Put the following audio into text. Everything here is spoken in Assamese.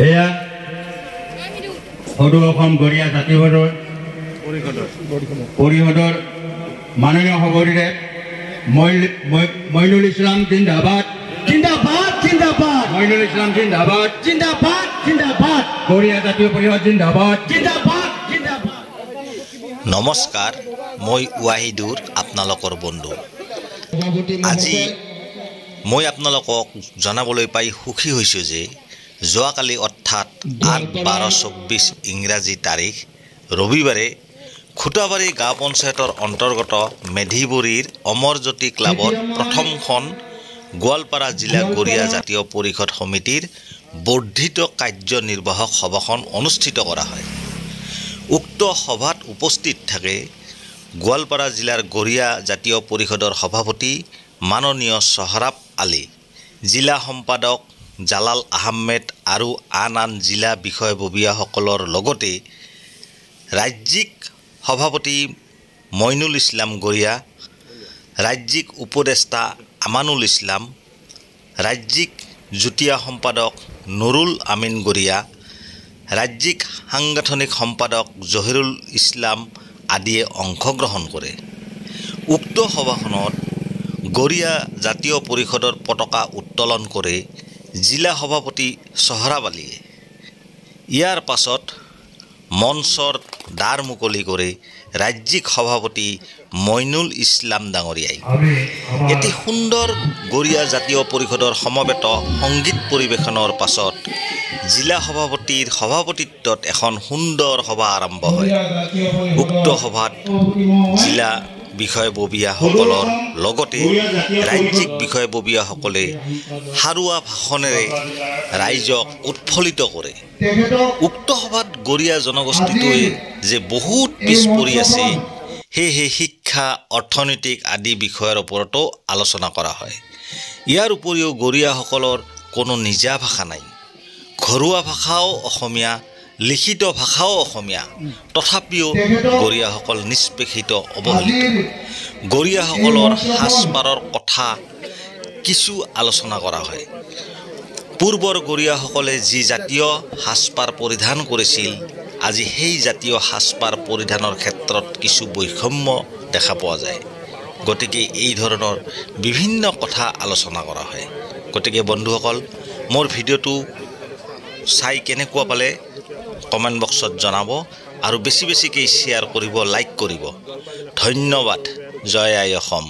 এয়া সদৌ অসম গৰিয়া জাতীয়বাদৰ পৰিষদৰ মাননীয় সভাপতি মইনুল ইছলাম জিন্দাবাদ জিন্দাবাদ জিন্দাবাদ মইনুল ইছলাম জিন্দাবাদ জিন্দাবাদ জিন্দাবাদ গৰিয়া জাতীয় পৰিষদ জিন্দাবাদ জিন্দাবাদ জিন্দাবাদ। নমস্কাৰ, মই ৱাহিদুৰ আপোনালোকৰ বন্ধু। আজি মই আপোনালোকক জনাবলৈ পাই সুখী হৈছোঁ যে যোৱাকালি অৰ্থাৎ 8/12/24 ইংৰাজী তাৰিখ ৰবিবাৰে খুটাবাৰী গাঁও পঞ্চায়তৰ অন্তৰ্গত মেধিবৰীৰ অমৰজ্যোতি ক্লাবত প্ৰথমখন গোৱালপাৰা জিলা গৰিয়া জাতীয় পৰিষদ সমিতিৰ বৰ্ধিত কাৰ্যনিৰ্বাহক সভাখন অনুষ্ঠিত কৰা হয়। উক্ত সভাত উপস্থিত থাকে গোৱালপাৰা জিলাৰ গৰিয়া জাতীয় পৰিষদৰ সভাপতি মাননীয় চহৰাব আলী, জিলা সম্পাদক জালাল আহমেদ আৰু আন জিলা বিষয়ববীয়াসকলৰ লগতে ৰাজ্যিক সভাপতি মইনুল ইছলাম গৰিয়া, ৰাজ্যিক উপদেষ্টা আমানুল ইছলাম, ৰাজ্যিক যুটীয়া সম্পাদক নুৰুল আমিন গৰিয়া, ৰাজ্যিক সাংগঠনিক সম্পাদক জহিৰুল ইছলাম আদিয়ে অংশগ্ৰহণ কৰে। উক্ত সভাখনত গৰিয়া জাতীয় পৰিষদৰ পতাকা উত্তোলন কৰে জিলা সভাপতি চহৰাব আলীয়ে। ইয়াৰ পাছত মঞ্চৰ দ্বাৰ মুকলি কৰে ৰাজ্যিক সভাপতি মইনুল ইছলাম ডাঙৰীয়াই। এটি সুন্দৰ গৰিয়া জাতীয় পৰিষদৰ সমবেত সংগীত পৰিৱেশনৰ পাছত জিলা সভাপতিৰ সভাপতিত্বত এখন সুন্দৰ সভা আৰম্ভ হয়। উক্ত সভাত জিলা বিষয়ববীয়াসকলৰ লগতে ৰাজ্যিক বিষয়ববীয়াসকলে সাৰুৱা ভাষণেৰে ৰাইজক উৎফুল্লিত কৰে। উক্ত সভাত গৰিয়া জনগোষ্ঠীটোৱে যে বহুত পিছ পৰি আছে, সেয়েহে শিক্ষা, অৰ্থনৈতিক আদি বিষয়ৰ ওপৰতো আলোচনা কৰা হয়। ইয়াৰ উপৰিও গৰিয়াসকলৰ কোনো নিজা ভাষা নাই, ঘৰুৱা ভাষাও অসমীয়া, লিখিত ভাষাও অসমীয়া, তথাপিও গৰিয়াসকল নিষ্পেষিত, অৱহেলিত। গৰিয়াসকলৰ সাজপাৰৰ কথা কিছু আলোচনা কৰা হয়। পূৰ্বৰ গৰিয়াসকলে যি জাতীয় সাজপাৰ পৰিধান কৰিছিল, আজি সেই জাতীয় সাজপাৰ পৰিধানৰ ক্ষেত্ৰত কিছু বৈষম্য দেখা পোৱা যায়। গতিকে এই ধৰণৰ বিভিন্ন কথা আলোচনা কৰা হয়। গতিকে বন্ধুসকল, মোৰ ভিডিঅ'টো চাই কেনেকুৱা পালে কমেণ্ট বক্সত জনাব আৰু বেছি বেছিকৈ শ্বেয়াৰ কৰিব, লাইক কৰিব। ধন্যবাদ। জয় আই অসম।